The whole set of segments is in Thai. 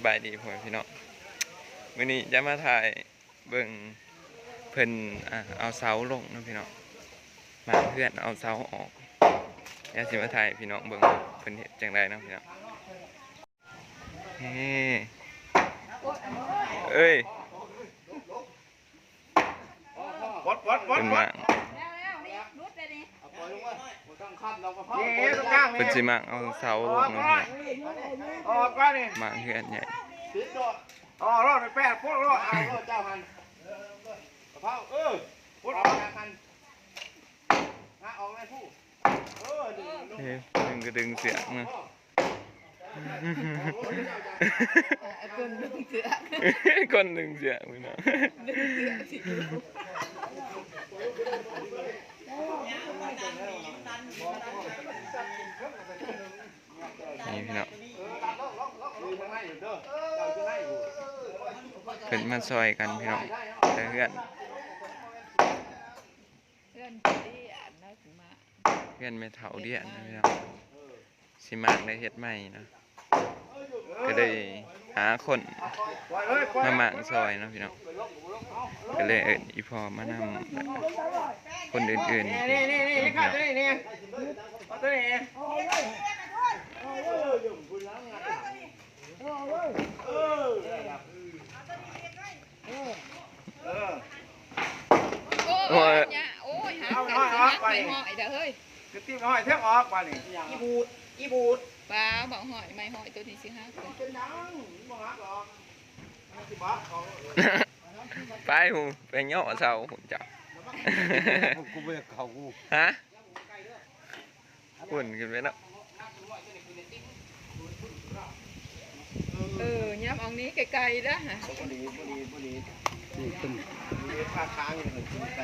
บายดีพ่อพี่น้องมื้อนี้จะมาถ่ายเบิ่งเพิ่นเอาเสาลงนะพี่น้องมาเพื่อนเอาเสาออกอยากสิมาถ่ายพี่น้องเบิ่งเพิ่นเฮ็ดจังไดนะพี่น้องเอ้ยเป็นมาเป็นสิมาเอาเสาลงนะมาเพื่อนใหญ่รอดไปแปดพวกรอดเอารอดเจ้าหันกระเพราพุทธออกหันนะออกเลยผู้ดึงก็ดึงเสียงนะคนดึงเสือคนดึงเสียงพี่น้องนี่พี่น้องเป็นมาซอยกันพี่น้องแต่เพื่อนไม่เท่าเดียนนะพี่น้องสิมากได้เฮ็ดใหม่นะก็ได้หาคนมาหมางซอยนะพี่น้องก็เลยอีพอมานำคนอื่นๆโอ้ยหาไปหอยเด้อเฮ้ยคือตีหอยแทบออกไปนี่อีบูดป้าบอกหอยไม่หอยตัวนี้สิฮะเป็นดังบ่ฮักหรอกไปหูไปเนาะเสาหุ่นจับกูเบื่อเขากูฮะหุ่นขึ้นไปเนาะย้ำเอานี้ไกลๆนะฮะพอดีนี่ตึ้งนี่ผ้าค้างอยู่ถึงไป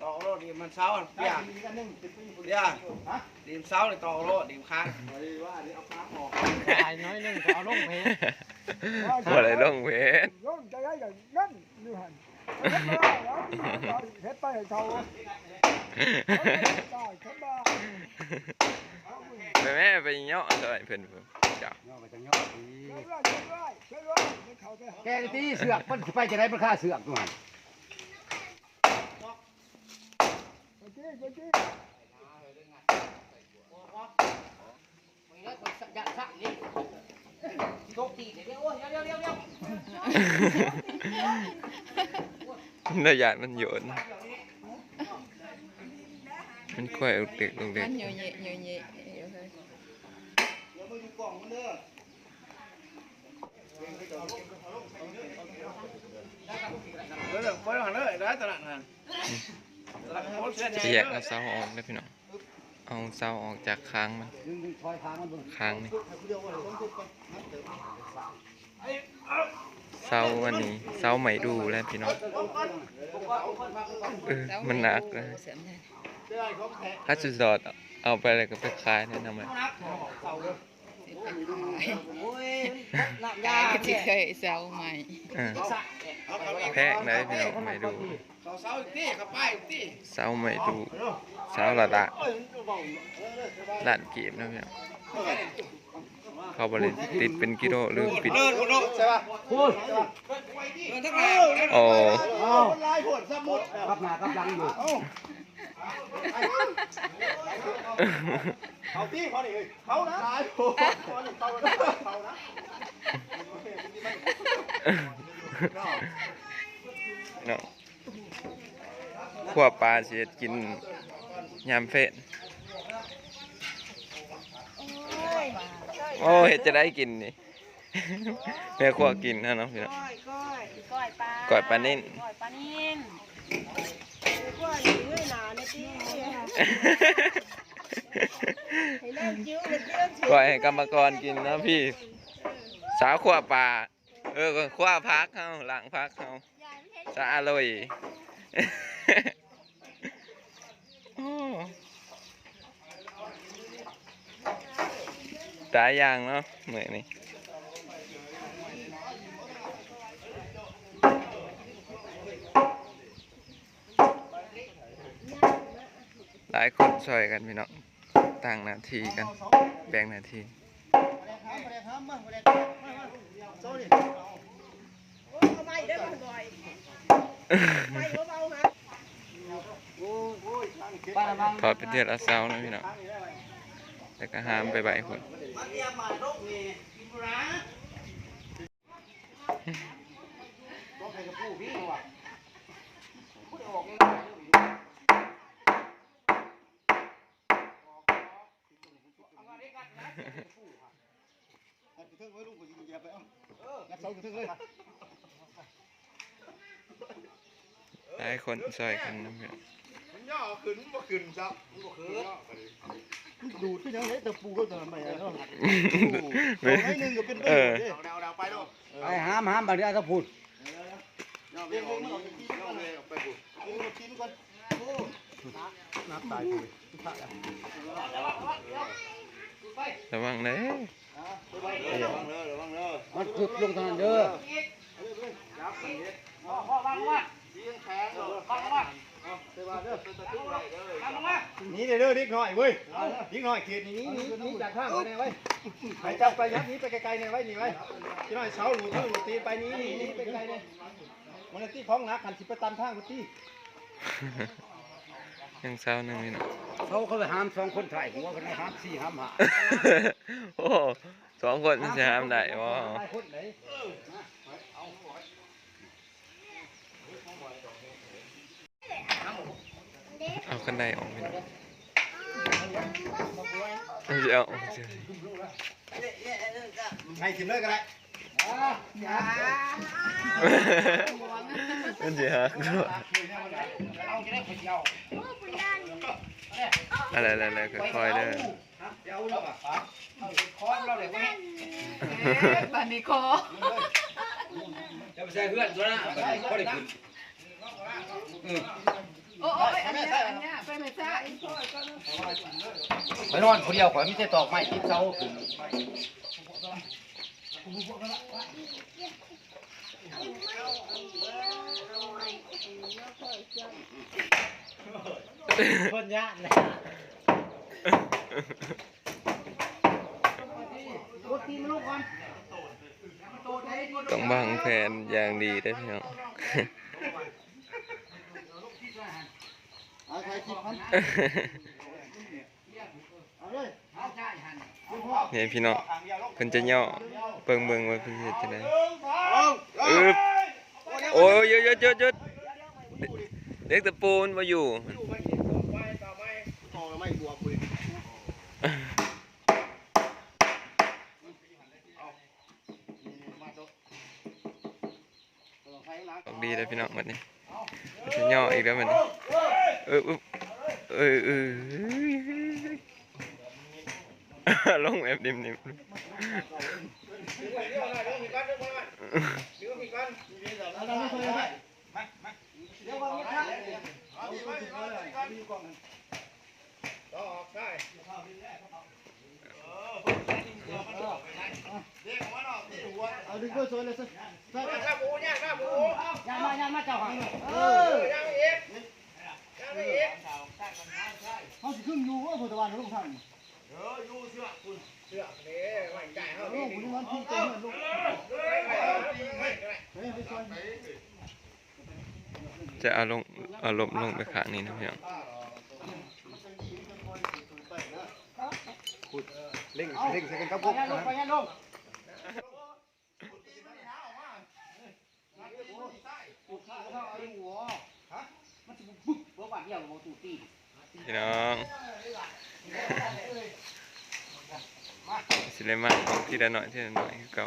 ต่อโลดีมันเช้าเปียดีมเช้าเลยต่อโลดีมค้างว่าดีเอาค้างออกตายน้อยนึงเอาลงเพชรบ่ได้ลงเพชรลงจะได้อย่างนั้นอยู่หั่นเพชรไปให้เขาไปแม่ไปเนาะซอยเพิ่นจ้าแกตีเสือกมันไปจะได้มันฆ่าเสือกตัวระยะมันโยนมันค่อยอุกเด็กมันเยอะเยอะจะแยกเอาเสาออกได้พี่น้องเอาเสาออกจากค้างมันค้างนี่เสาวันนี้เสาใหม่ดูแล้วพี่น้องมันหนักเลยถ้าจุดสอดเอาไปอะไรก็ไปขายแนะนำเลยที่เคยเสาใหม่แพงไหนพี่น้องใหม่ดูเสาใหม่ดูเสาระดับด้านเก็บนะพี่น้องเขาบริติดเป็นกิโลหรือปิดใช่ป่ะโอ้กับหน้ากับหลังอยู่เขาตีเขาดิเขานะเนาะขั้วปลาเสียกินยามเฟสโอ้เห็ดจะได้กินนี่แม่ขั้วกินนะน้องพี่น้องก้อยปลานิ่นก้อยให้กรรมกรกินนะพี่สาวขั้วปลาขั้วพักเขาหลังพักเขาสะอร่อยตายอย่างเนาะเหมือนนี่หลายคนช่วยกันพี่น้อง ต่างหน้าที่กันแบ่งหน้าที่ พอเป็นเดือนละเสานะพี่น้องแต่ก็ห้ามไปใบคนหลายคนซอยกันนะพี่น้อง ย่อขึ้นบ่ขึ้นจ้ะบ่ขึ้นดูดที่ยังเล็กตะปูก็จะไม่เอาให้นึงก็เป็นไปเอาไปลูก ไอ้ห้ามบางทีก็พูด ย่อไปเอาย่อไปพูดกินก่อนน้ำตายเลย ระวังเลย ระวังเลยระวังเลย มันจุดลงทางเด้อ นี่เด้อนิดหน่อยเว้ยนิดหน่อยเขตนี้จากข้างไปไว้ให้จับไปยับนี้ไปไกลๆเนี่ยไว้นี่ไว้ที่น้อยเสาหลุดตีไปนี้ไปไกลๆเนี่ยมันตีของนักหันสิไปตันข้างตี ยังเศร้าหนึ่งนี่นะ เขาไปห้าม2คนถ่ายหัวกันห้าม4ห้าม5 โอ้2 คนมันจะห้ามได้บ่ คนไหน เอาคันไดออกพี่น้องจะเอาออกเฉย ให้กินเลยก็ได้ มันจะหักด้วยอะไรค่อยๆเด้อ บันนี้คอ จะไปใส่เพื่อนตัวน่ะบ่ได้ขึ้น โอ้ยอันเนี้ยไปไม่ใช่ ไปนอนคนเดียวข่อยมีแต่ตอกไม้ติดเสาขึ้น คนยะนะ ต้องวางแผนอย่างดีได้อพี่น้อง เอาใครคิดพันเอาเลย นี่พี่น้องเพิ่นจะย่อเบิ่งว่าเพิ่นเฮ็ดจังได๋โอ้ยหยุดเด็กตะปูมันบ่อยู่ ไม่บวกคุย ออกดีเลยพี่น้องวันนี้จะย่ออีกแล้วมันลงแบบนิ่มเอาดึงก็สวยเลยสิข้าหมูย่างข้าหมู ย่างมาเจ้าหัง ย่างอีกย่างอีกเขาสิขึ้นอยู่ว่าพุทธวันลูกท่านอยู่เสือคุณเสือนี่ไหวใจเขาลูกคุณมันที่เต็มลูก จะเอาลมลงไปข้างนี้นะพี่น้อง เล่งใส่กันครับพวก ไปยันลง พี่น้องสิเลยมาออกทีละหน่อยคือเก่า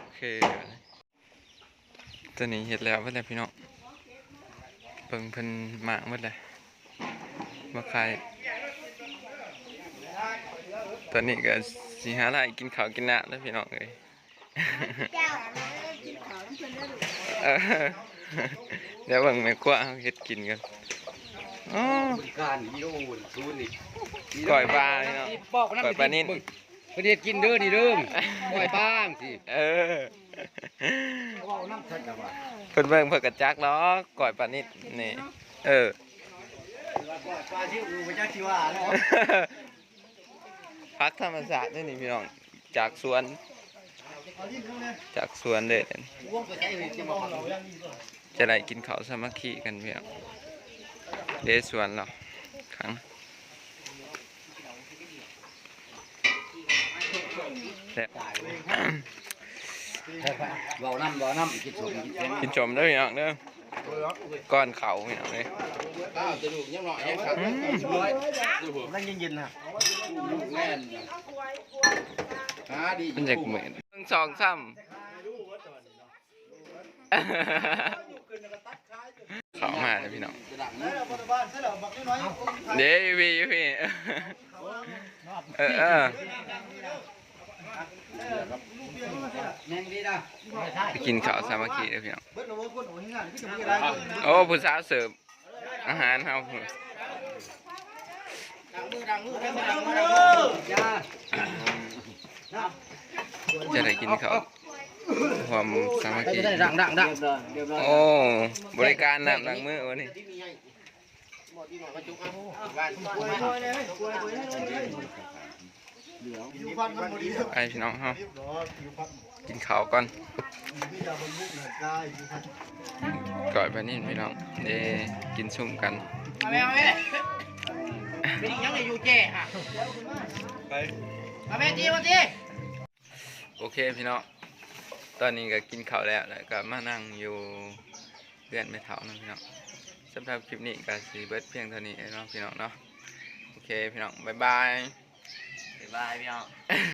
โอเคตอนนี้เฮ็ดแล้วเพิ่นแล้วพี่น้องเบิ่งเพิ่นหมากหมดเลยมาขายตอนนี้ก็สิหาอะไรกินข้าวกินน้ำแล้วพี่น้องเอ้ย เดี๋ยวเบิ่งแม่ครัวเฮาเฮ็ดกินกันอ๋อ การโยนซูนี่ ก่อยปลาพี่น้อง บอกนะ ก่อยปลานิ่น เพิ่นเฮ็ดกินเด้อนี่เด้อปล่อยบ้างสิ เออเพิ่นเบิ่งเพิ่นกระจักล้อก่อยปานนิดนี่เออ ปลาชิวพระเจ้าชิวาเนาะ พักธรรมศาสตร์นี่พี่น้องจากสวนเลยจะได้กินข้าวสามัคคีกันพี่น้องเดสวนเราครั้งแล้ว เว้าน้ำกินสมกินเค็ม กินชมเด้อพี่น้องเด้อก้อนเขาพี่น้องเลย จะดูยังหน่อยยังครับ นั่งเย็นๆนะ แม่นหาดี มันจะเหมือนสองซ้ำเขามาเลยพี่น้องเดี๋ยวพี่เออ แม่งดีนะ ไปกินข้าวสามัคคีเลยพี่น้อง เบิ้ลโอ้โหคนโอ้ยงานพี่จะมีอะไร โอ้ผู้สาวเสิร์ฟอาหารเฮา ดังมือจ้า จะได้กินข้าวความสามัคคี ดัง โอ้บริการน้ำล้างมือวันนี้ไอพี่น้องเฮากินข้าวก่อนก่อนไปนี่พี่น้องเด้กินซุ่มกัน เอาแม่เป็นยังไงอยู่เจ๊ฮะเอาแม่จีมาจี โอเคพี่น้องตอนนี้ก็กินข้าวแล้วก็มานั่งอยู่เพื่อนไม่เท่านะพี่น้องสำหรับคลิปนี้ก็สีเบิดเพียงเท่านี้เนาะพี่น้องเนาะโอเคพี่น้องบ๊ายบาย บ๊ายบายพี่น้อง